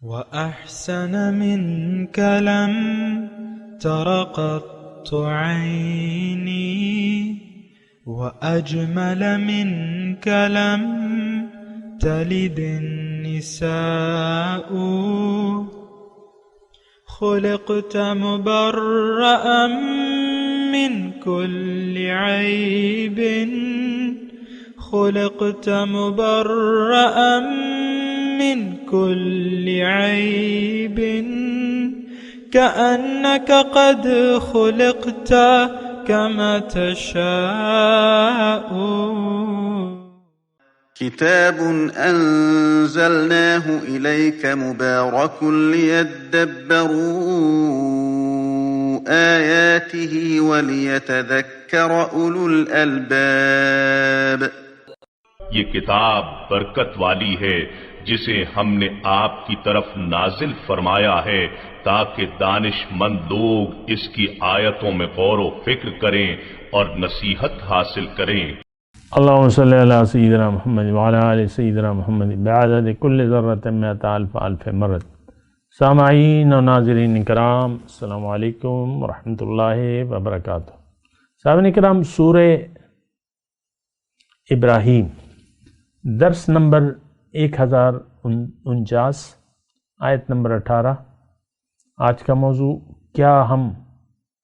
وأحسن منك لم تر قط عيني، وأجمل منك لم تلد النساء. خلقت مبرأ من كل عيب، خلقت مبرأ من كل عيب، كأنك قد خلقت كما تشاء. كتاب أنزلناه إليك مبارك ليدبروا آياته وليتذكر أولو الألباب. یہ کتاب برکت والی ہے جسے ہم نے آپ کی طرف نازل فرمایا ہے تاکہ دانش مند لوگ اس کی آیتوں میں غور و فکر کریں اور نصیحت حاصل کریں۔ اللہم صلی علی سیدنا محمد وعلی آل سیدنا محمد بعدد کل ذرۃ مئۃ الف الف مرۃ۔ سامعین و ناظرین کرام، السلام علیکم ورحمۃ اللہ وبرکاتہ۔ سامعین کرام، سورہ ابراہیم درس نمبر 1049 آیت نمبر 18۔ آج کا موضوع، کیا ہم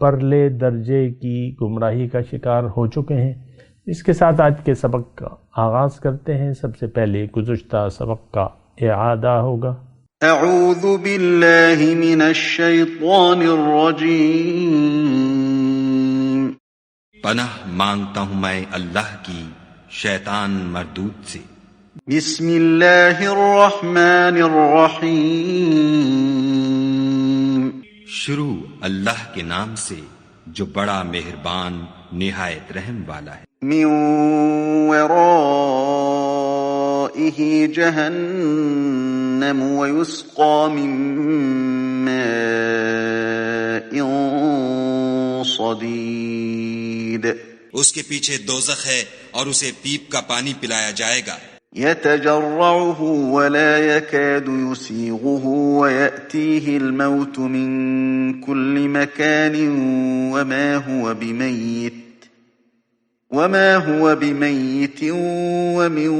پرلے درجے کی گمراہی کا شکار ہو چکے ہیں؟ اس کے ساتھ آج کے سبق کا آغاز کرتے ہیں۔ سب سے پہلے گزشتہ سبق کا اعادہ ہوگا۔ اعوذ باللہ من الشیطان الرجیم۔ پناہ مانگتا ہوں میں اللہ کی شیطان مردود سے۔ بسم اللہ الرحمن الرحیم۔ شروع اللہ کے نام سے جو بڑا مہربان نہایت رحم والا ہے۔ من ورائہ جہنم ویسقى من ماء صدید۔ اس کے پیچھے دوزخ ہے اور اسے پیپ کا پانی پلایا جائے گا۔ يتجرعه ولا يكاد يسيغه ويأتيه الموت من كل مكان وما هو بميت ومن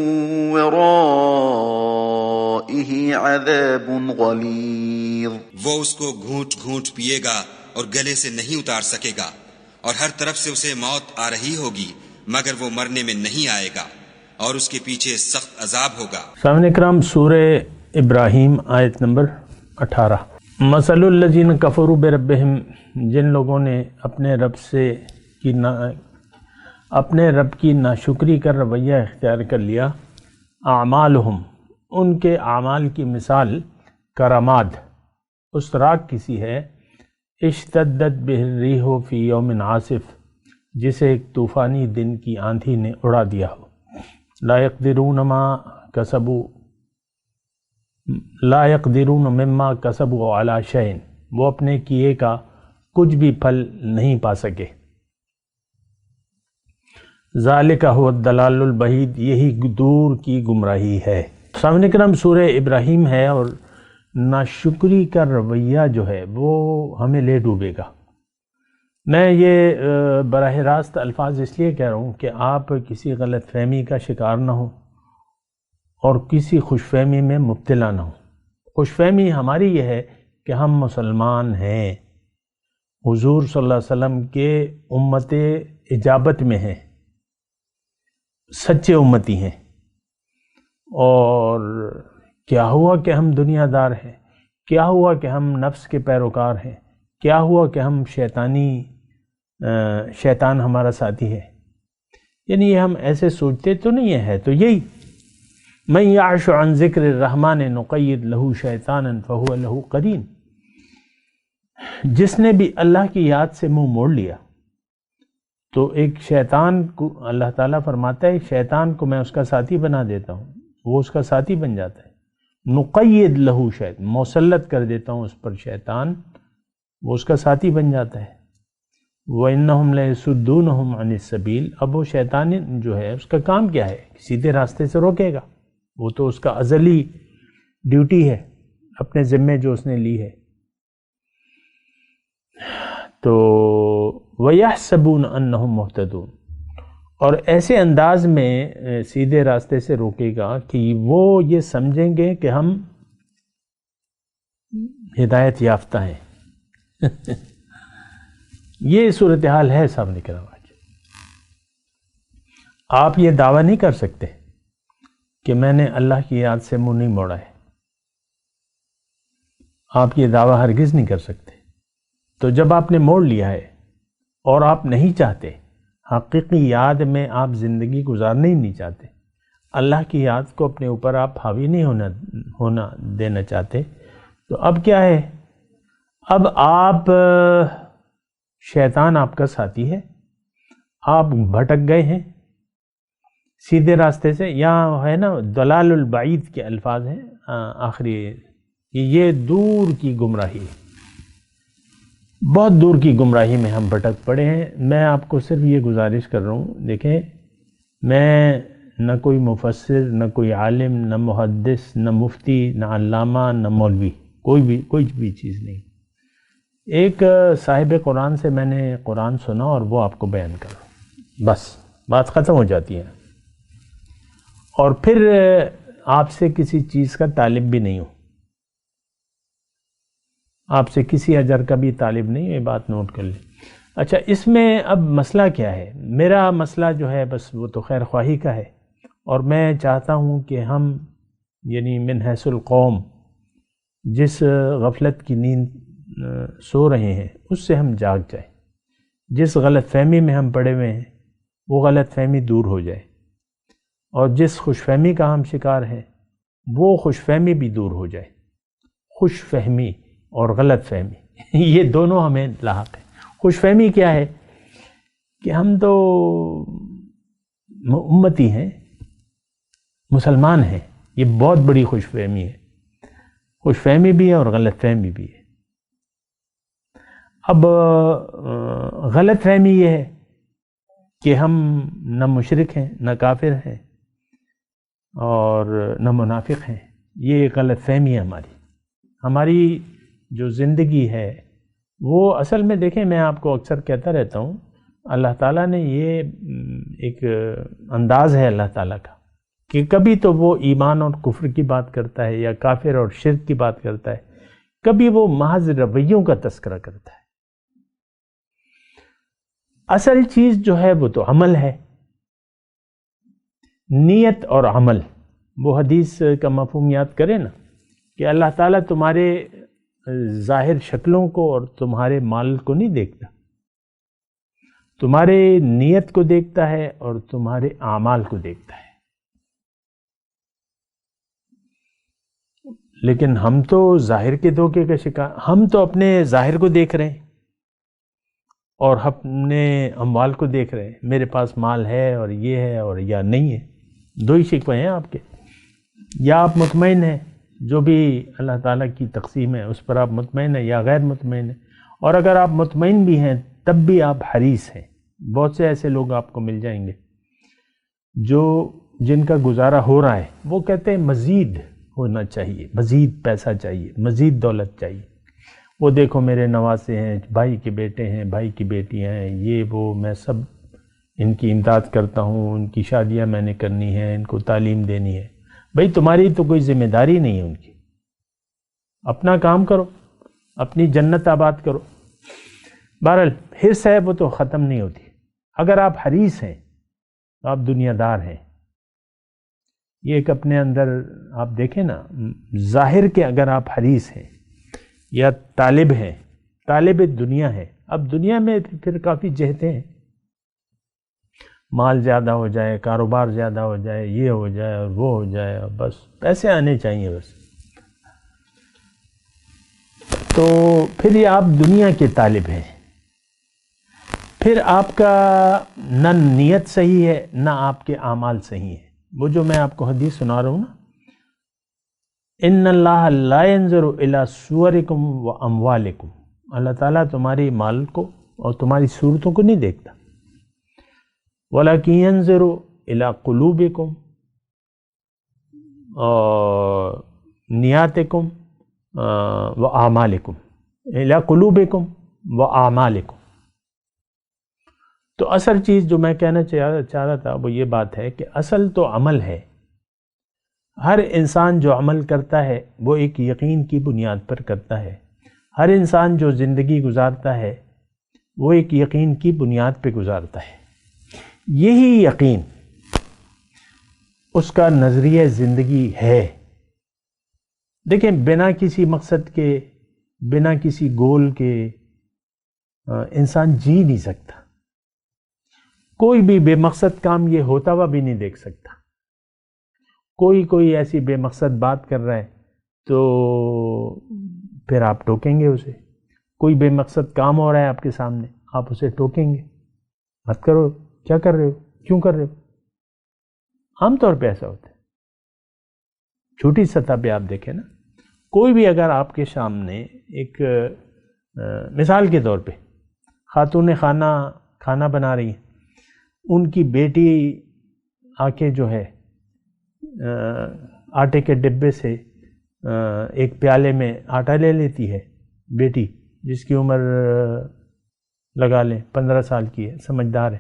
ورائه عذاب غليظ۔ وہ اس کو گھونٹ گھونٹ پیے گا اور گلے سے نہیں اتار سکے گا، اور ہر طرف سے اسے موت آ رہی ہوگی مگر وہ مرنے میں نہیں آئے گا، اور اس کے پیچھے سخت عذاب ہوگا۔ سامعین اکرام، سورہ ابراہیم آیت نمبر 18۔ مثل الذین کفروا بربہم، جن لوگوں نے اپنے رب کی ناشکری کا رویہ اختیار کر لیا، اعمالہم، ان کے اعمال کی مثال کرماد، اس راگ کسی ہے، اشتدت بہ الریح فی یوم عاصف، جسے ایک طوفانی دن کی آندھی نے اڑا دیا ہو۔ لا یقدرون مما کسبوا علی شیء، وہ اپنے کیے کا کچھ بھی پھل نہیں پا سکے۔ ذالک هو الضلال البعید، یہی دور کی گمراہی ہے۔ سامعین کرام، سورہ ابراہیم ہے اور ناشکری کا رویہ جو ہے وہ ہمیں لے ڈوبے گا۔ میں یہ براہ راست الفاظ اس لیے کہہ رہا ہوں کہ آپ کسی غلط فہمی کا شکار نہ ہوں اور کسی خوش فہمی میں مبتلا نہ ہوں۔ خوش فہمی ہماری یہ ہے کہ ہم مسلمان ہیں، حضور صلی اللہ علیہ وسلم کے امت اجابت میں ہیں، سچے امتی ہیں، اور کیا ہوا کہ ہم دنیا دار ہیں، کیا ہوا کہ ہم نفس کے پیروکار ہیں، کیا ہوا کہ ہم شیطان ہمارا ساتھی ہے۔ یعنی یہ ہم ایسے سوچتے تو نہیں ہے، تو یہی من یعش عن ذکر الرحمن نقید لہ شیطانا فہو لہ قرین، جس نے بھی اللہ کی یاد سے منہ موڑ لیا تو ایک شیطان کو اللہ تعالیٰ فرماتا ہے شیطان کو میں اس کا ساتھی بنا دیتا ہوں، وہ اس کا ساتھی بن جاتا ہے۔ نقید لہ شیطان، مسلط کر دیتا ہوں اس پر شیطان، وہ اس کا ساتھی بن جاتا ہے۔ وَإِنَّهُمْ لَيَصُدُّونَهُمْ عَنِ السَّبِيلِ، اب وہ شیطان جو ہے اس کا کام کیا ہے؟ سیدھے راستے سے روکے گا، وہ تو اس کا ازلی ڈیوٹی ہے اپنے ذمے جو اس نے لی ہے. تو وَيَحْسَبُونَ أَنَّهُمْ مُهْتَدُونَ، اور ایسے انداز میں سیدھے راستے سے روکے گا کہ وہ یہ سمجھیں گے کہ ہم ہدایت یافتہ ہیں. یہ صورتحال ہے سامنے کرام. آپ یہ دعویٰ نہیں کر سکتے کہ میں نے اللہ کی یاد سے منہ نہیں موڑا ہے. آپ یہ دعویٰ ہرگز نہیں کر سکتے. تو جب آپ نے موڑ لیا ہے اور آپ نہیں چاہتے، حقیقی یاد میں آپ زندگی گزارنا ہی نہیں چاہتے، اللہ کی یاد کو اپنے اوپر آپ حاوی نہیں ہونا دینا چاہتے، تو اب کیا ہے؟ اب آپ شیطان آپ کا ساتھی ہے، آپ بھٹک گئے ہیں سیدھے راستے سے. یہاں ہے نا دلال البعید کے الفاظ ہیں آخری، یہ دور کی گمراہی، بہت دور کی گمراہی میں ہم بھٹک پڑے ہیں. میں آپ کو صرف یہ گزارش کر رہا ہوں، دیکھیں میں نہ کوئی مفسر، نہ کوئی عالم، نہ محدث، نہ مفتی، نہ علامہ، نہ مولوی، کوئی بھی چیز نہیں. ایک صاحب قرآن سے میں نے قرآن سنا اور وہ آپ کو بیان کرا، بس بات ختم ہو جاتی ہے. اور پھر آپ سے کسی چیز کا طالب بھی نہیں ہوں، آپ سے کسی اجر کا بھی طالب نہیں. یہ بات نوٹ کر لیں. اچھا، اس میں اب مسئلہ کیا ہے؟ میرا مسئلہ جو ہے بس وہ تو خیر خواہی کا ہے، اور میں چاہتا ہوں کہ ہم یعنی من حیث القوم جس غفلت کی نیند سو رہے ہیں اس سے ہم جاگ جائیں. جس غلط فہمی میں ہم پڑے ہوئے ہیں وہ غلط فہمی دور ہو جائے، اور جس خوش فہمی کا ہم شکار ہیں وہ خوش فہمی بھی دور ہو جائے. خوش فہمی اور غلط فہمی یہ دونوں ہمیں لاحق ہیں. خوش فہمی کیا ہے کہ ہم تو امتی ہیں، مسلمان ہیں، یہ بہت بڑی خوش فہمی ہے. خوش فہمی بھی ہے اور غلط فہمی بھی ہے. اب غلط فہمی یہ ہے کہ ہم نہ مشرک ہیں، نہ کافر ہیں، اور نہ منافق ہیں. یہ غلط فہمی ہے ہماری جو زندگی ہے وہ اصل میں دیکھیں، میں آپ کو اکثر کہتا رہتا ہوں، اللہ تعالیٰ نے یہ ایک انداز ہے اللہ تعالیٰ کا کہ کبھی تو وہ ایمان اور کفر کی بات کرتا ہے یا کافر اور شرک کی بات کرتا ہے، کبھی وہ محض رویوں کا تذکرہ کرتا ہے. اصل چیز جو ہے وہ تو عمل ہے، نیت اور عمل. وہ حدیث کا مفہوم یاد کریں نا کہ اللہ تعالیٰ تمہارے ظاہر شکلوں کو اور تمہارے مال کو نہیں دیکھتا، تمہارے نیت کو دیکھتا ہے اور تمہارے اعمال کو دیکھتا ہے. لیکن ہم تو ظاہر کے دھوکے کا شکار، ہم تو اپنے ظاہر کو دیکھ رہے ہیں اور اپنے اموال کو دیکھ رہے ہیں. میرے پاس مال ہے اور یہ ہے اور یا نہیں ہے. دو ہی شکوے ہیں آپ کے، یا آپ مطمئن ہیں جو بھی اللہ تعالیٰ کی تقسیم ہے اس پر آپ مطمئن ہیں، یا غیر مطمئن ہیں. اور اگر آپ مطمئن بھی ہیں تب بھی آپ حریص ہیں. بہت سے ایسے لوگ آپ کو مل جائیں گے جن کا گزارا ہو رہا ہے، وہ کہتے ہیں مزید ہونا چاہیے، مزید پیسہ چاہیے، مزید دولت چاہیے. وہ دیکھو میرے نواسے ہیں، بھائی کے بیٹے ہیں، بھائی کی بیٹیاں ہیں، یہ وہ، میں سب ان کی امداد کرتا ہوں، ان کی شادیاں میں نے کرنی ہے، ان کو تعلیم دینی ہے. بھئی تمہاری تو کوئی ذمہ داری نہیں ہے ان کی. اپنا کام کرو، اپنی جنت آباد کرو. بہرحال حرص ہے وہ تو ختم نہیں ہوتی. اگر آپ حریص ہیں تو آپ دنیا دار ہیں. یہ ایک اپنے اندر آپ دیکھیں نا، ظاہر کے اگر آپ حریص ہیں یا طالب ہیں، طالب دنیا ہے. اب دنیا میں پھر کافی جہتیں ہیں، مال زیادہ ہو جائے، کاروبار زیادہ ہو جائے، یہ ہو جائے اور وہ ہو جائے، اور بس پیسے آنے چاہیے بس. تو پھر یہ آپ دنیا کے طالب ہیں. پھر آپ کا نہ نیت صحیح ہے نہ آپ کے اعمال صحیح ہیں. وہ جو میں آپ کو حدیث سنا رہا ہوں نا، ان اللہ لا ينظر الى صورکم و اموالکم، اللہ تعالیٰ تمہاری مال کو اور تمہاری صورتوں کو نہیں دیکھتا. وَلَكِنْ يَنْظُرُ إِلَىٰ قُلُوبِكُمْ اور نیاتکم وَأَعْمَالِكُمْ إِلَىٰ قُلُوبِكُمْ وَأَعْمَالِكُمْ۔ تو اصل چیز جو میں کہنا چاہ رہا تھا وہ یہ بات ہے کہ اصل تو عمل ہے۔ ہر انسان جو عمل کرتا ہے وہ ایک یقین کی بنیاد پر کرتا ہے۔ ہر انسان جو زندگی گزارتا ہے وہ ایک یقین کی بنیاد پہ گزارتا ہے۔ یہی یقین اس کا نظریہ زندگی ہے۔ دیکھیں، بنا کسی مقصد کے، بنا کسی گول کے انسان جی نہیں سکتا۔ کوئی بھی بے مقصد کام یہ ہوتا ہوا بھی نہیں دیکھ سکتا۔ کوئی ایسی بے مقصد بات کر رہا ہے تو پھر آپ ٹوکیں گے اسے۔ کوئی بے مقصد کام ہو رہا ہے آپ کے سامنے، آپ اسے ٹوکیں گے، مت کرو، کیا کر رہے ہو، کیوں کر رہے ہو۔ عام طور پہ ایسا ہوتا ہے۔ چھوٹی سطح پہ آپ دیکھیں نا، کوئی بھی اگر آپ کے سامنے ایک مثال کے طور پہ خاتون خانہ کھانا بنا رہی ہیں، ان کی بیٹی آ کے جو ہے آٹے کے ڈبے سے ایک پیالے میں آٹا لے لیتی ہے، بیٹی جس کی عمر لگا لیں 15 سال کی ہے، سمجھدار ہے،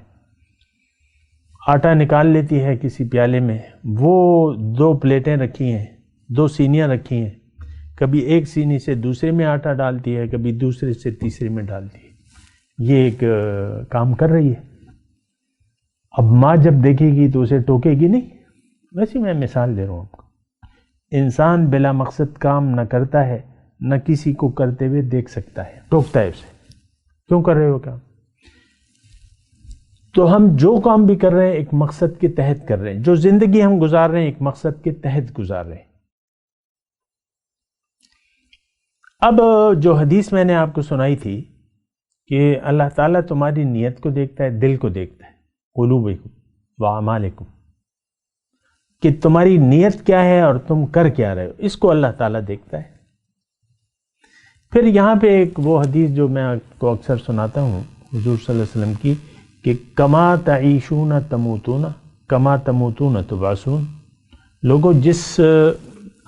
آٹا نکال لیتی ہے کسی پیالے میں۔ وہ 2 پلیٹیں رکھی ہیں، 2 سینیاں رکھی ہیں، کبھی ایک سینی سے دوسرے میں آٹا ڈالتی ہے، کبھی دوسرے سے تیسرے میں ڈالتی ہے۔ یہ ایک کام کر رہی ہے۔ اب ماں جب دیکھے گی تو اسے ٹوکے گی نہیں۔ ویسے میں مثال دے رہا ہوں آپ کو۔ انسان بلا مقصد کام نہ کرتا ہے، نہ کسی کو کرتے ہوئے دیکھ سکتا ہے، ٹوکتا ہے اسے، کیوں کر رہے ہو کام؟ تو ہم جو کام بھی کر رہے ہیں ایک مقصد کے تحت کر رہے ہیں، جو زندگی ہم گزار رہے ہیں ایک مقصد کے تحت گزار رہے ہیں۔ اب جو حدیث میں نے آپ کو سنائی تھی کہ اللہ تعالیٰ تمہاری نیت کو دیکھتا ہے، دل کو دیکھتا ہے، قلوبکم واعمالکم، کہ تمہاری نیت کیا ہے اور تم کر کیا رہے ہو، اس کو اللہ تعالیٰ دیکھتا ہے۔ پھر یہاں پہ ایک وہ حدیث جو میں آپ کو اکثر سناتا ہوں حضور صلی اللہ علیہ وسلم کی، کہ کما تعیشون تموتون کما تموتون تبعثون۔ لوگوں، جس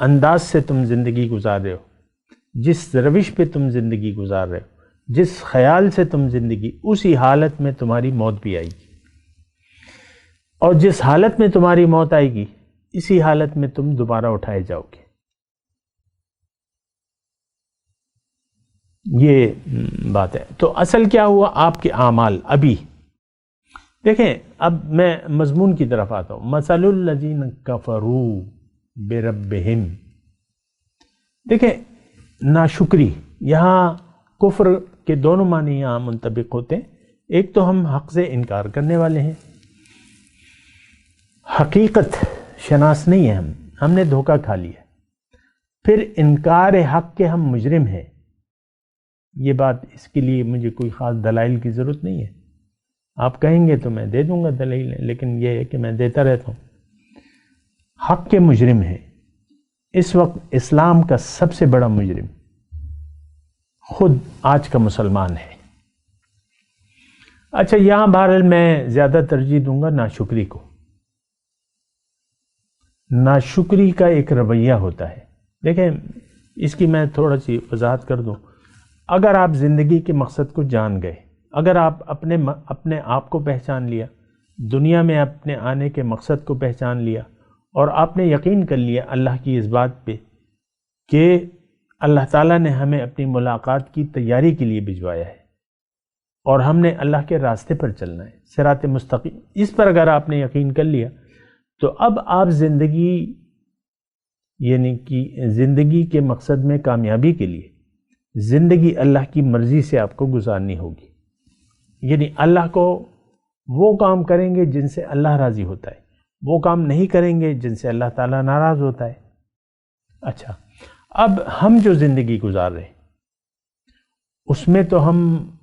انداز سے تم زندگی گزار رہے ہو، جس روش پہ تم زندگی گزار رہے ہو، جس خیال سے تم زندگی، اسی حالت میں تمہاری موت بھی آئے گی، اور جس حالت میں تمہاری موت آئے گی اسی حالت میں تم دوبارہ اٹھائے جاؤ گے۔ یہ بات ہے۔ تو اصل کیا ہوا؟ آپ کے اعمال۔ ابھی دیکھیں، اب میں مضمون کی طرف آتا ہوں۔ مثل الذین کفروا بربہم۔ دیکھیں، ناشکری، یہاں کفر کے دونوں معنی یہاں منطبق ہوتے ہیں۔ ایک تو ہم حق سے انکار کرنے والے ہیں، حقیقت شناس نہیں ہے، ہم نے دھوکہ کھا لیا۔ پھر انکار حق کے ہم مجرم ہیں۔ یہ بات، اس کے لیے مجھے کوئی خاص دلائل کی ضرورت نہیں ہے، آپ کہیں گے تو میں دے دوں گا دلائل، لیکن یہ ہے کہ میں دیتا رہتا ہوں۔ حق کے مجرم ہیں۔ اس وقت اسلام کا سب سے بڑا مجرم خود آج کا مسلمان ہے۔ اچھا، یہاں بہرحال میں زیادہ ترجیح دوں گا ناشکری کو۔ ناشکری کا ایک رویہ ہوتا ہے۔ دیکھیں، اس کی میں تھوڑا سی وضاحت کر دوں۔ اگر آپ زندگی کے مقصد کو جان گئے، اگر آپ اپنے آپ کو پہچان لیا، دنیا میں اپنے آنے کے مقصد کو پہچان لیا، اور آپ نے یقین کر لیا اللہ کی اس بات پہ کہ اللہ تعالیٰ نے ہمیں اپنی ملاقات کی تیاری کے لیے بھجوایا ہے، اور ہم نے اللہ کے راستے پر چلنا ہے، صراط مستقیم، اس پر اگر آپ نے یقین کر لیا، تو اب آپ زندگی، یعنی کہ زندگی کے مقصد میں کامیابی کے لیے زندگی اللہ کی مرضی سے آپ کو گزارنی ہوگی۔ یعنی اللہ کو وہ کام کریں گے جن سے اللہ راضی ہوتا ہے، وہ کام نہیں کریں گے جن سے اللہ تعالیٰ ناراض ہوتا ہے۔ اچھا، اب ہم جو زندگی گزار رہے ہیں اس میں تو ہم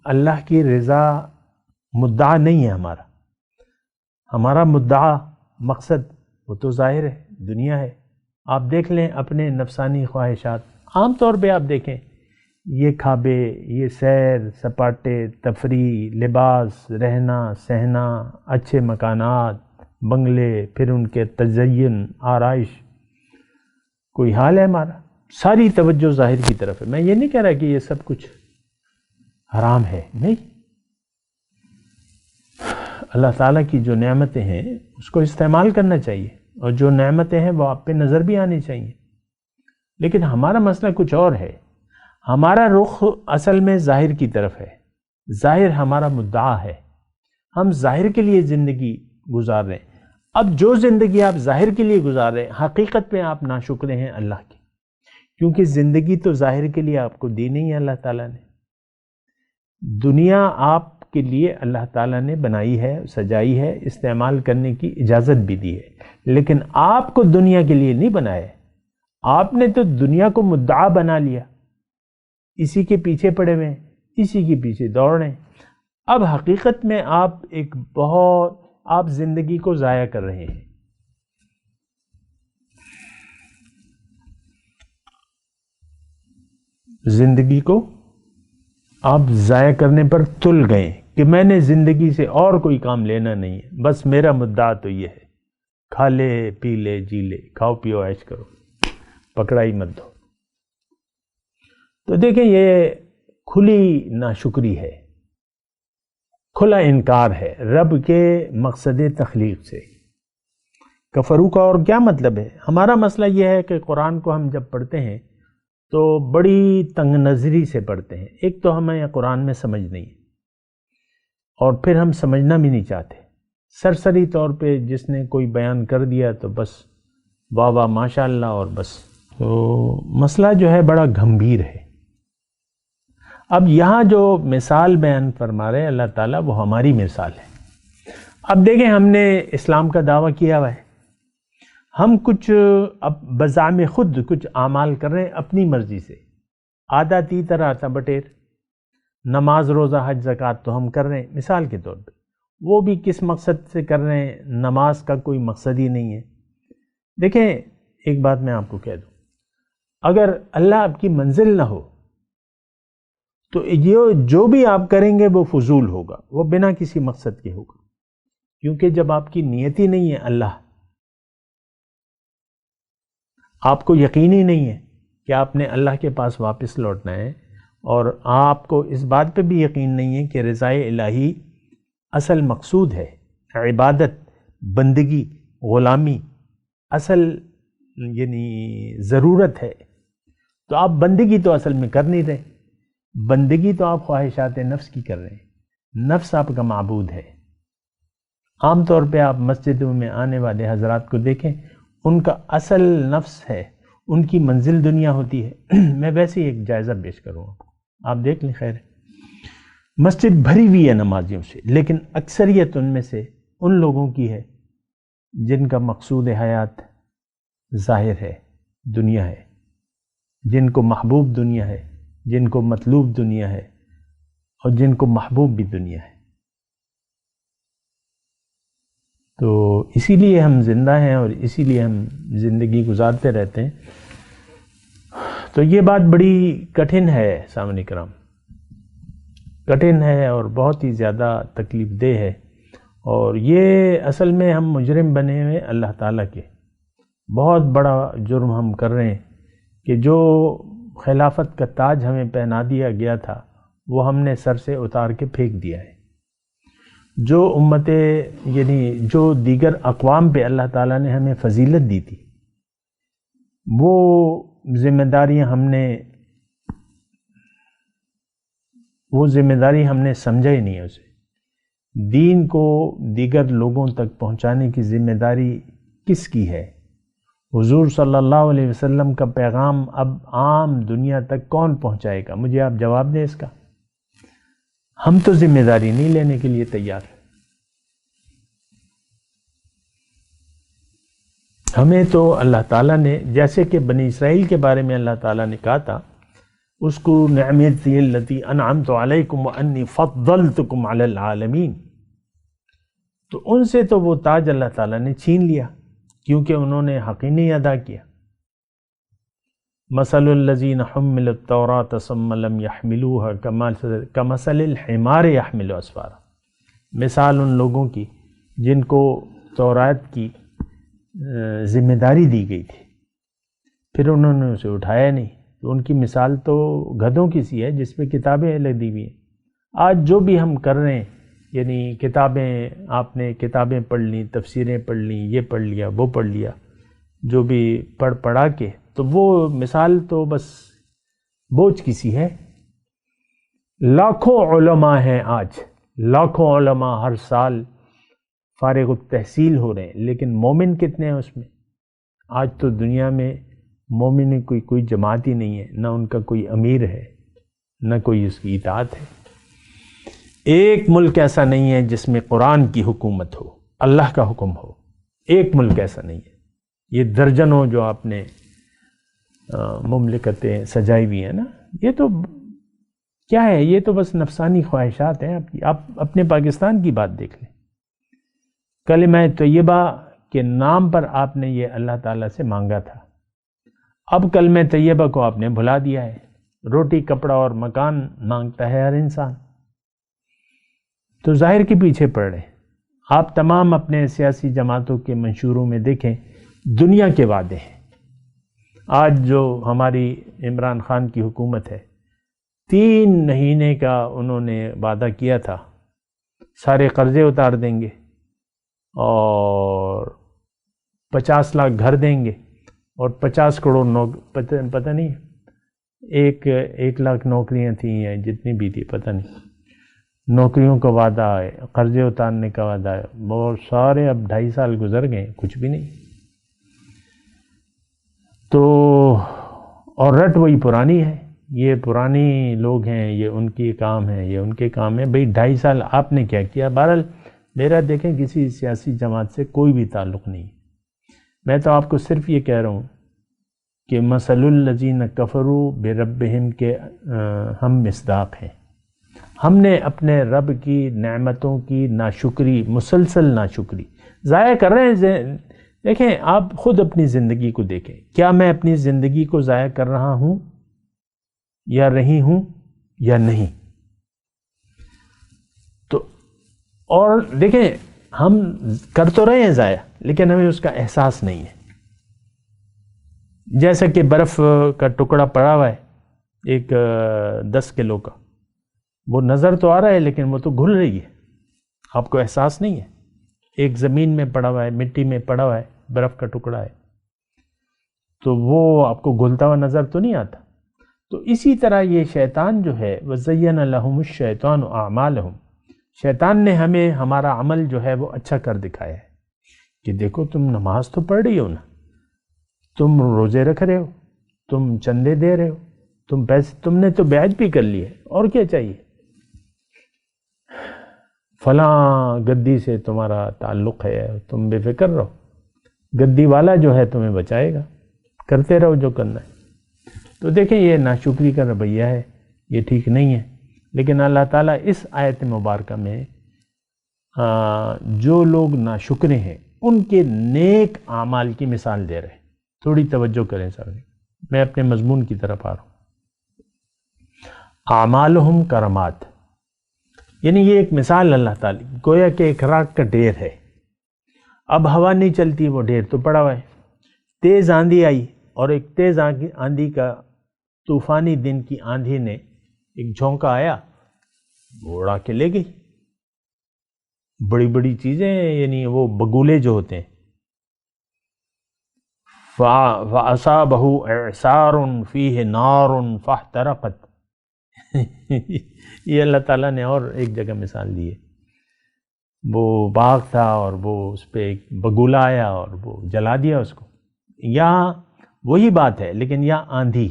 اللہ کی رضا مدعا نہیں ہے، ہمارا مدعا مقصد وہ تو ظاہر ہے، دنیا ہے۔ آپ دیکھ لیں اپنے نفسانی خواہشات، عام طور پہ آپ دیکھیں، یہ کھابے، یہ سیر سپاٹے، تفریح، لباس، رہنا سہنا، اچھے مکانات، بنگلے، پھر ان کے تزئین، آرائش، کوئی حال ہے ہمارا؟ ساری توجہ ظاہر کی طرف ہے. میں یہ نہیں کہہ رہا کہ یہ سب کچھ حرام ہے، نہیں. اللہ تعالیٰ کی جو نعمتیں ہیں اس کو استعمال کرنا چاہیے، اور جو نعمتیں ہیں وہ آپ پہ نظر بھی آنی چاہیے. لیکن ہمارا مسئلہ کچھ اور ہے. ہمارا رخ اصل میں ظاہر کی طرف ہے. ظاہر ہمارا مدعا ہے. ہم ظاہر کے لیے زندگی گزار رہے ہیں. اب جو زندگی آپ ظاہر کے لیے گزار رہے ہیں، حقیقت میں آپ ناشکرے ہیں اللہ کے، کیونکہ زندگی تو ظاہر کے لیے آپ کو دی نہیں ہے اللہ تعالیٰ نے. دنیا آپ کے لیے اللہ تعالیٰ نے بنائی ہے، سجائی ہے، استعمال کرنے کی اجازت بھی دی ہے، لیکن آپ کو دنیا کے لیے نہیں بنایا ہے. آپ نے تو دنیا کو مدعا بنا لیا، اسی کے پیچھے پڑے ہوئے ہیں، اسی کے پیچھے دوڑ رہے ہیں. اب حقیقت میں آپ زندگی کو ضائع کر رہے ہیں. زندگی کو آپ ضائع کرنے پر تل گئے کہ میں نے زندگی سے اور کوئی کام لینا نہیں ہے، بس میرا مدعا تو یہ ہے، کھا لے پی لے جی لے، کھاؤ پیو عیش کرو، پکڑائی مت دو. تو دیکھیں یہ کھلی ناشکری ہے، کھلا انکار ہے رب کے مقصد تخلیق سے. کفرو کا اور کیا مطلب ہے؟ ہمارا مسئلہ یہ ہے کہ قرآن کو ہم جب پڑھتے ہیں تو بڑی تنگ نظری سے پڑھتے ہیں. ایک تو ہمیں قرآن میں سمجھ نہیں، اور پھر ہم سمجھنا بھی نہیں چاہتے. سرسری طور پہ جس نے کوئی بیان کر دیا تو بس واہ واہ ماشاء اللہ، اور بس. تو مسئلہ جو ہے بڑا گھمبیر ہے. اب یہاں جو مثال بیان فرما رہے اللہ تعالیٰ وہ ہماری مثال ہے. اب دیکھیں ہم نے اسلام کا دعویٰ کیا ہوا ہے، ہم کچھ اب بزعم خود کچھ اعمال کر رہے ہیں اپنی مرضی سے، آدھا تیتر آتا بٹیر. نماز روزہ حج زکوٰۃ تو ہم کر رہے ہیں مثال کے طور پہ، وہ بھی کس مقصد سے کر رہے ہیں؟ نماز کا کوئی مقصد ہی نہیں ہے. دیکھیں ایک بات میں آپ کو کہہ دوں، اگر اللہ آپ کی منزل نہ ہو تو یہ جو بھی آپ کریں گے وہ فضول ہوگا، وہ بنا کسی مقصد کے ہوگا. کیونکہ جب آپ کی نیت ہی نہیں ہے اللہ، آپ کو یقین ہی نہیں ہے کہ آپ نے اللہ کے پاس واپس لوٹنا ہے، اور آپ کو اس بات پہ بھی یقین نہیں ہے کہ رضائے الہی اصل مقصود ہے، عبادت، بندگی، غلامی اصل یعنی ضرورت ہے، تو آپ بندگی تو اصل میں کر نہیں رہے. بندگی تو آپ خواہشات نفس کی کر رہے ہیں، نفس آپ کا معبود ہے. عام طور پہ آپ مسجدوں میں آنے والے حضرات کو دیکھیں، ان کا اصل نفس ہے، ان کی منزل دنیا ہوتی ہے. میں ویسے ہی ایک جائزہ پیش کروں آپ دیکھ لیں. خیر مسجد بھری ہوئی ہے نمازیوں سے، لیکن اکثریت ان میں سے ان لوگوں کی ہے جن کا مقصود حیات ظاہر ہے، دنیا ہے، جن کو محبوب دنیا ہے، جن کو مطلوب دنیا ہے، اور جن کو محبوب بھی دنیا ہے. تو اسی لیے ہم زندہ ہیں اور اسی لیے ہم زندگی گزارتے رہتے ہیں. تو یہ بات بڑی کٹھن ہے سامعین کرام، کٹھن ہے اور بہت ہی زیادہ تکلیف دہ ہے. اور یہ اصل میں ہم مجرم بنے ہوئے اللہ تعالیٰ کے. بہت بڑا جرم ہم کر رہے ہیں کہ جو خلافت کا تاج ہمیں پہنا دیا گیا تھا وہ ہم نے سر سے اتار کے پھینک دیا ہے. جو امتیں یعنی جو دیگر اقوام پہ اللہ تعالیٰ نے ہمیں فضیلت دی تھی، وہ ذمہ داری ہم نے سمجھا ہی نہیں ہے. اسے دین کو دیگر لوگوں تک پہنچانے کی ذمہ داری کس کی ہے؟ حضور صلی اللہ علیہ وسلم کا پیغام اب عام دنیا تک کون پہنچائے گا؟ مجھے آپ جواب دیں اس کا. ہم تو ذمہ داری نہیں لینے کے لیے تیار. ہمیں تو اللہ تعالیٰ نے، جیسے کہ بنی اسرائیل کے بارے میں اللہ تعالیٰ نے کہا تھا، اذکروا نعمتی التی انعمت علیکم وانی فضلتکم علی العالمین، تو ان سے تو وہ تاج اللہ تعالیٰ نے چھین لیا کیونکہ انہوں نے حق ہی نہیں ادا کیا. مثل الذین حملوا التوراۃ ثم لم یحملوها کمثل الحمار یحمل اسفارا، مثال ان لوگوں کی جن کو تورات کی ذمہ داری دی گئی تھی، پھر انہوں نے اسے اٹھایا نہیں، تو ان کی مثال تو گدھوں کی سی ہے جس پہ کتابیں لگی ہوئی ہیں۔ آج جو بھی ہم کر رہے ہیں، یعنی کتابیں، آپ نے کتابیں پڑھ لیں، تفسیریں پڑھ لیں، یہ پڑھ لیا وہ پڑھ لیا، جو بھی پڑھا کے، تو وہ مثال تو بس بوجھ کی سی ہے۔ لاکھوں علماء ہیں آج، لاکھوں علماء ہر سال فارغ التحصیل ہو رہے ہیں، لیکن مومن کتنے ہیں اس میں؟ آج تو دنیا میں مومن کی کوئی جماعت ہی نہیں ہے، نہ ان کا کوئی امیر ہے، نہ کوئی اس کی اطاعت ہے۔ ایک ملک ایسا نہیں ہے جس میں قرآن کی حکومت ہو، اللہ کا حکم ہو، ایک ملک ایسا نہیں ہے۔ یہ درجنوں جو آپ نے مملکتیں سجائی ہوئی ہیں نا، یہ تو کیا ہے؟ یہ تو بس نفسانی خواہشات ہیں آپ کی۔ آپ اپنے پاکستان کی بات دیکھ لیں، کلمہ طیبہ کے نام پر آپ نے یہ اللہ تعالیٰ سے مانگا تھا، اب کلمہ طیبہ کو آپ نے بھلا دیا ہے۔ روٹی، کپڑا اور مکان مانگتا ہے ہر انسان، تو ظاہر کے پیچھے پڑ رہے ہیں۔ آپ تمام اپنے سیاسی جماعتوں کے منشوروں میں دیکھیں، دنیا کے وعدے ہیں۔ آج جو ہماری عمران خان کی حکومت ہے، 3 مہینے کا انہوں نے وعدہ کیا تھا، سارے قرضے اتار دیں گے اور 50 لاکھ گھر دیں گے اور 50 کروڑ پتہ نہیں 1 لاکھ نوکریاں تھیں یا جتنی بھی تھی پتہ نہیں، نوکریوں کا وعدہ ہے، قرضے اتارنے کا وعدہ ہے، اور سارے اب 2.5 سال گزر گئے، کچھ بھی نہیں۔ تو اور رٹ وہی پرانی ہے، یہ پرانی لوگ ہیں، یہ ان کی کام ہے، یہ ان کے کام ہے۔ بھئی 2.5 سال آپ نے کیا کیا؟ بہرحال میرا دیکھیں کسی سیاسی جماعت سے کوئی بھی تعلق نہیں، میں تو آپ کو صرف یہ کہہ رہا ہوں کہ مثل الذین کفروا بربہم کے ہم مصداق ہیں۔ ہم نے اپنے رب کی نعمتوں کی ناشکری، مسلسل ناشکری ضائع کر رہے ہیں۔ دیکھیں آپ خود اپنی زندگی کو دیکھیں، کیا میں اپنی زندگی کو ضائع کر رہا ہوں یا رہی ہوں یا نہیں؟ تو اور دیکھیں ہم کر تو رہے ہیں ضائع، لیکن ہمیں اس کا احساس نہیں ہے۔ جیسا کہ برف کا ٹکڑا پڑا ہوا ہے ایک 10 کلو کا، وہ نظر تو آ رہا ہے لیکن وہ تو گھل رہی ہے، آپ کو احساس نہیں ہے۔ ایک زمین میں پڑا ہوا ہے، مٹی میں پڑا ہوا ہے، برف کا ٹکڑا ہے، تو وہ آپ کو گھلتا ہوا نظر تو نہیں آتا۔ تو اسی طرح یہ شیطان جو ہے، وَزَيَّنَ لَهُمُ الشَّيْطَانُ أَعْمَالَهُمْ، شیطان نے ہمیں ہمارا عمل جو ہے وہ اچھا کر دکھایا ہے کہ دیکھو تم نماز تو پڑھ رہی ہو نا، تم روزے رکھ رہے ہو، تم چندے دے رہے ہو، تم پیسے، تم نے تو بیعت بھی کر لی ہے، اور کیا چاہیے؟ فلاں گدی سے تمہارا تعلق ہے، تم بے فکر رہو، گدی والا جو ہے تمہیں بچائے گا، کرتے رہو جو کرنا ہے۔ تو دیکھیں یہ ناشکری کا رویہ ہے، یہ ٹھیک نہیں ہے۔ لیکن اللہ تعالیٰ اس آیت مبارکہ میں جو لوگ ناشکرے ہیں ان کے نیک اعمال کی مثال دے رہے ہیں۔ تھوڑی توجہ کریں سامنے، میں اپنے مضمون کی طرف آ رہا ہوں۔ اعمالہم کرمات، یعنی یہ ایک مثال اللہ تعالیٰ، گویا کہ ایک راک کا ڈھیر ہے، اب ہوا نہیں چلتی، وہ ڈھیر تو پڑا ہوا ہے، تیز آندھی آئی اور ایک تیز آندھی کا طوفانی دن کی آندھی نے ایک جھونکا آیا، وہ اڑا کے لے گئی۔ بڑی بڑی چیزیں، یعنی وہ بگولے جو ہوتے ہیں، فَأَصَابَهُ إِعْصَارٌ فِيهِ نَارٌ فَاحْتَرَقَتْ، یہ اللہ تعالیٰ نے اور ایک جگہ مثال دی ہے۔ وہ باغ تھا اور وہ اس پہ ایک بگولا آیا اور وہ جلا دیا اس کو۔ یہاں وہی بات ہے، لیکن یہاں آندھی،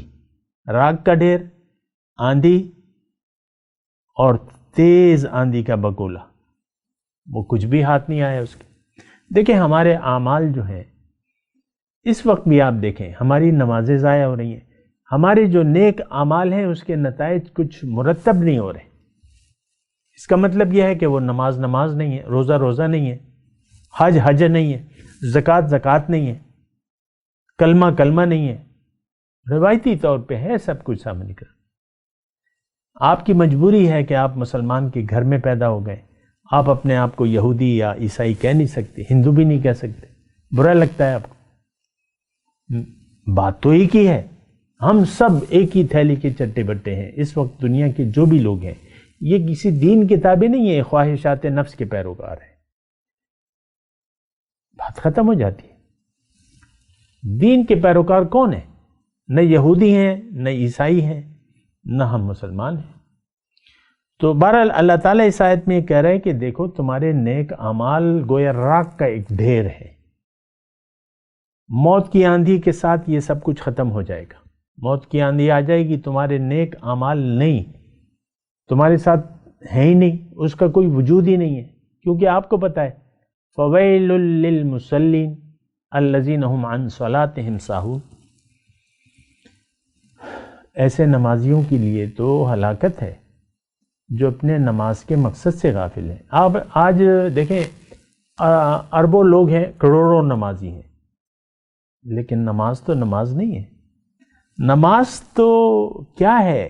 راگ کا ڈھیر، آندھی اور تیز آندھی کا بگولا، وہ کچھ بھی ہاتھ نہیں آیا اس کے۔ دیکھیں ہمارے اعمال جو ہیں، اس وقت بھی آپ دیکھیں ہماری نمازیں ضائع ہو رہی ہیں، ہمارے جو نیک اعمال ہیں اس کے نتائج کچھ مرتب نہیں ہو رہے۔ اس کا مطلب یہ ہے کہ وہ نماز نہیں ہے، روزہ نہیں ہے، حج نہیں ہے، زکوٰۃ نہیں ہے، کلمہ نہیں ہے، روایتی طور پہ ہے سب کچھ سامنے کر۔ آپ کی مجبوری ہے کہ آپ مسلمان کے گھر میں پیدا ہو گئے، آپ اپنے آپ کو یہودی یا عیسائی کہہ نہیں سکتے، ہندو بھی نہیں کہہ سکتے، برا لگتا ہے آپ کو۔ بات تو ایک ہی ہے، ہم سب ایک ہی تھیلی کے چٹے بٹے ہیں۔ اس وقت دنیا کے جو بھی لوگ ہیں یہ کسی دین کی تابع نہیں ہے، خواہشات نفس کے پیروکار ہیں۔ بات ختم ہو جاتی ہے۔ دین کے پیروکار کون ہیں؟ نہ یہودی ہیں، نہ عیسائی ہیں، نہ ہم مسلمان ہیں۔ تو بہرحال اللہ تعالیٰ اس آیت میں یہ کہہ رہے ہیں کہ دیکھو تمہارے نیک اعمال گویا راکھ کا ایک ڈھیر ہے، موت کی آندھی کے ساتھ یہ سب کچھ ختم ہو جائے گا۔ موت کی آندھی آ جائے گی، تمہارے نیک اعمال نہیں، تمہارے ساتھ ہے ہی نہیں، اس کا کوئی وجود ہی نہیں ہے، کیونکہ آپ کو پتہ ہے فَوَيْلٌ لِّلْمُصَلِّينَ الَّذِينَ هُمْ عَنْ صَلَاتِهِمْ سَاهُونَ۔ ایسے نمازیوں کے لیے تو ہلاکت ہے جو اپنے نماز کے مقصد سے غافل ہیں۔ آپ آج دیکھیں اربوں لوگ ہیں، کروڑوں نمازی ہیں، لیکن نماز تو نماز نہیں ہے۔ نماز تو کیا ہے؟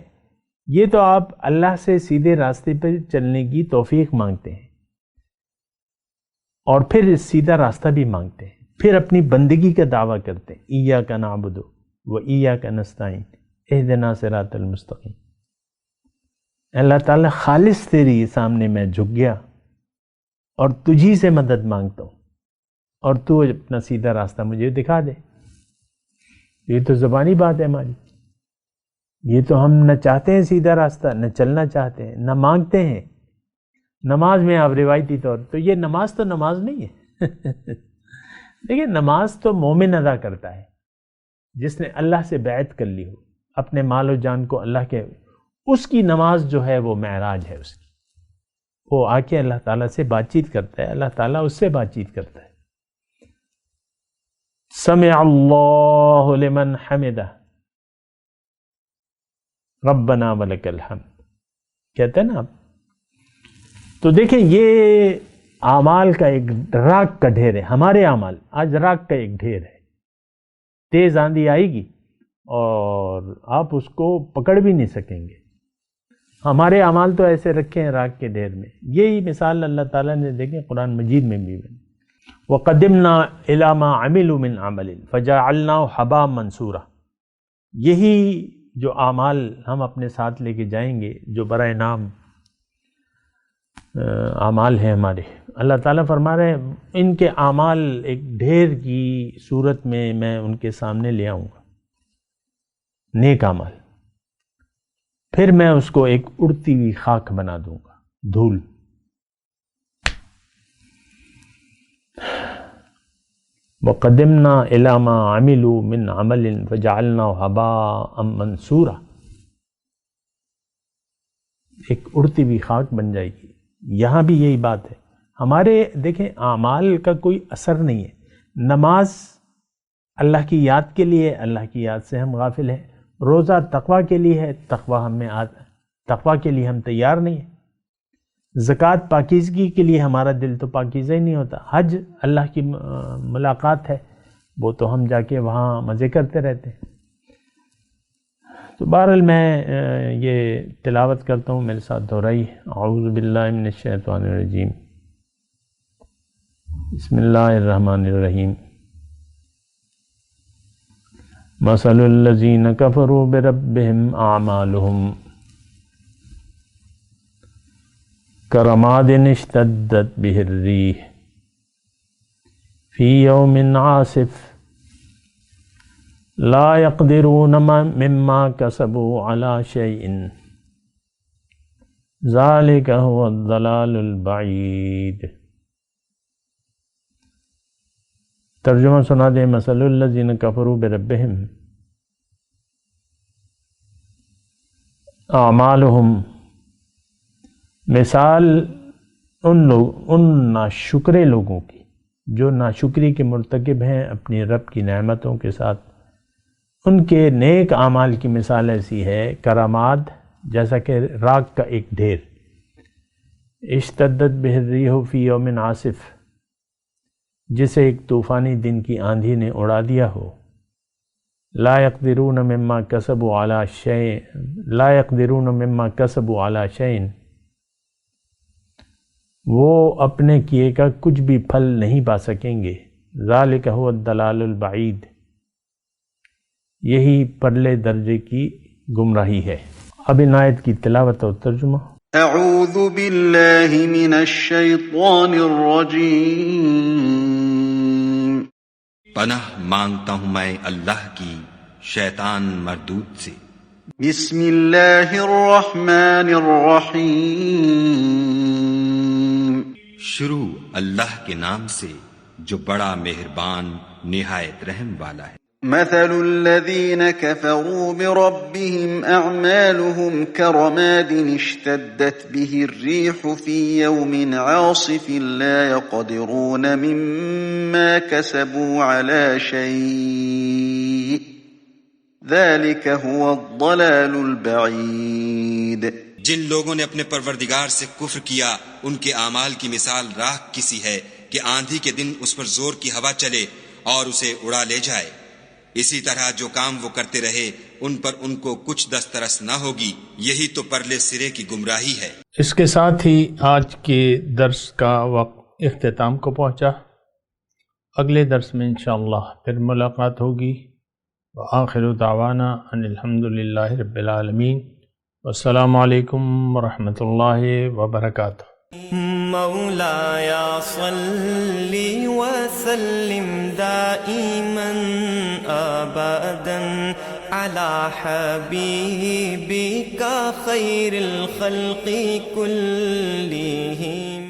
یہ تو آپ اللہ سے سیدھے راستے پہ چلنے کی توفیق مانگتے ہیں اور پھر سیدھا راستہ بھی مانگتے ہیں، پھر اپنی بندگی کا دعویٰ کرتے ہیں، ایاک نعبد و ایاک نستعین اہدنا صراط المستقیم۔ اللہ تعالیٰ خالص تیری سامنے میں جھک گیا اور تجھی سے مدد مانگتا ہوں اور تو اپنا سیدھا راستہ مجھے دکھا دے۔ یہ تو زبانی بات ہے ہماری، یہ تو ہم نہ چاہتے ہیں سیدھا راستہ، نہ چلنا چاہتے ہیں، نہ مانگتے ہیں۔ نماز میں آپ روایتی طور تو یہ نماز تو نماز نہیں ہے۔ دیکھیں نماز تو مومن ادا کرتا ہے جس نے اللہ سے بیعت کر لی ہو، اپنے مال و جان کو اللہ کے، اس کی نماز جو ہے وہ معراج ہے اس کی، وہ آ کے اللہ تعالیٰ سے بات چیت کرتا ہے، اللہ تعالیٰ اس سے بات چیت کرتا ہے۔ سمع اللہ لمن حمدہ ربنا ولک الحمد کہتے ہیں نا آپ۔ تو دیکھیں یہ اعمال کا ایک راکھ کا ڈھیر ہے، ہمارے اعمال آج راکھ کا ایک ڈھیر ہے۔ تیز آندھی آئے گی اور آپ اس کو پکڑ بھی نہیں سکیں گے۔ ہمارے اعمال تو ایسے رکھے ہیں راکھ کے ڈھیر میں۔ یہی مثال اللہ تعالیٰ نے دیکھیں قرآن مجید میں بھی بنی، وَقَدِمْنَا إِلَىٰ مَا عَمِلُوا مِنْ عَمَلٍ فَجَعَلْنَاهُ حَبَاءً مَنْثُورًا۔ یہی جو اعمال ہم اپنے ساتھ لے کے جائیں گے، جو برائے نام اعمال ہیں ہمارے، اللہ تعالیٰ فرما رہے ہیں ان کے اعمال ایک ڈھیر کی صورت میں میں ان کے سامنے لے آؤں گا، نیک اعمال، پھر میں اس کو ایک اڑتی ہوئی خاک بنا دوں گا، دھول۔ وَقَدِمْنَا إِلَىٰ مَا عَمِلُوا مِنْ عَمَلٍ فَجَعَلْنَاهُ هَبَاءً مَنْثُورًا، ایک اڑتی ہوئی خاک بن جائے گی۔ یہاں بھی یہی بات ہے، ہمارے دیکھیں اعمال کا کوئی اثر نہیں ہے۔ نماز اللہ کی یاد کے لیے، اللہ کی یاد سے ہم غافل ہیں۔ روزہ تقویٰ کے لیے ہے، تقویٰ کے لیے ہم تیار نہیں ہیں۔ زکوٰۃ پاکیزگی کے لیے ہمارا دل تو پاکیزہ ہی نہیں ہوتا۔ حج اللہ کی ملاقات ہے، وہ تو ہم جا کے وہاں مزے کرتے رہتے ہیں۔ تو بہرحال میں یہ تلاوت کرتا ہوں، میرے ساتھ دہرائی۔ اعوذ باللہ من الشیطان الرجیم، بسم اللہ الرحمن الرحیم۔ مثل الذین کفروا بربہم اعمالہم کرماد اشتدت بہ الریح فی یوم عاصف لا يقدرون مما كسبوا على شيء ذلك هو الضلال البعید۔ ترجمہ سنا دیں۔ مثل الذین کفروا بربہم اعمالہم، مثال ان ناشکرے لوگوں کی جو ناشکری کے مرتکب ہیں اپنی رب کی نعمتوں کے ساتھ، ان کے نیک اعمال کی مثال ایسی ہے کرامات، جیسا کہ راکھ کا ایک ڈھیر، اشتدت بہ الریح فی یوم عاصف، جسے ایک طوفانی دن کی آندھی نے اڑا دیا ہو، لا یقدرون مما کسبوا علی شیء، لا یقدرون مما کسبوا علی شیء، وہ اپنے کیے کا کچھ بھی پھل نہیں پا سکیں گے، ذالک هو الضلال البعید، یہی پرلے درجے کی گمراہی ہے۔ اب ان آیت کی تلاوت اور ترجمہ۔ اعوذ باللہ من الشیطان الرجیم، پناہ مانگتا ہوں میں اللہ کی شیطان مردود سے۔ بسم اللہ الرحمن الرحیم، شروع اللہ کے نام سے جو بڑا مہربان نہایت رحم والا ہے۔ مثل الذين كفروا بربهم أعمالهم كرماد اشتدت به الريح في يوم عاصف لا يقدرون مما كسبوا على شيء ذلك هو الضلال البعيد۔ جن لوگوں نے اپنے پروردگار سے کفر کیا ان کے اعمال کی مثال راکھ کسی ہے کہ آندھی کے دن اس پر زور کی ہوا چلے اور اسے اڑا لے جائے۔ اسی طرح جو کام وہ کرتے رہے ان پر ان کو کچھ دسترس نہ ہوگی، یہی تو پرلے سرے کی گمراہی ہے۔ اس کے ساتھ ہی آج کے درس کا وقت اختتام کو پہنچا۔ اگلے درس میں انشاءاللہ پھر ملاقات ہوگی۔ وآخر دعوانا ان الحمدللہ رب العالمین، والسلام علیکم ورحمۃ اللہ وبرکاتہ۔ مولاي صل وسلم دائما أبدا على حبيبك خير الخلق كلهم۔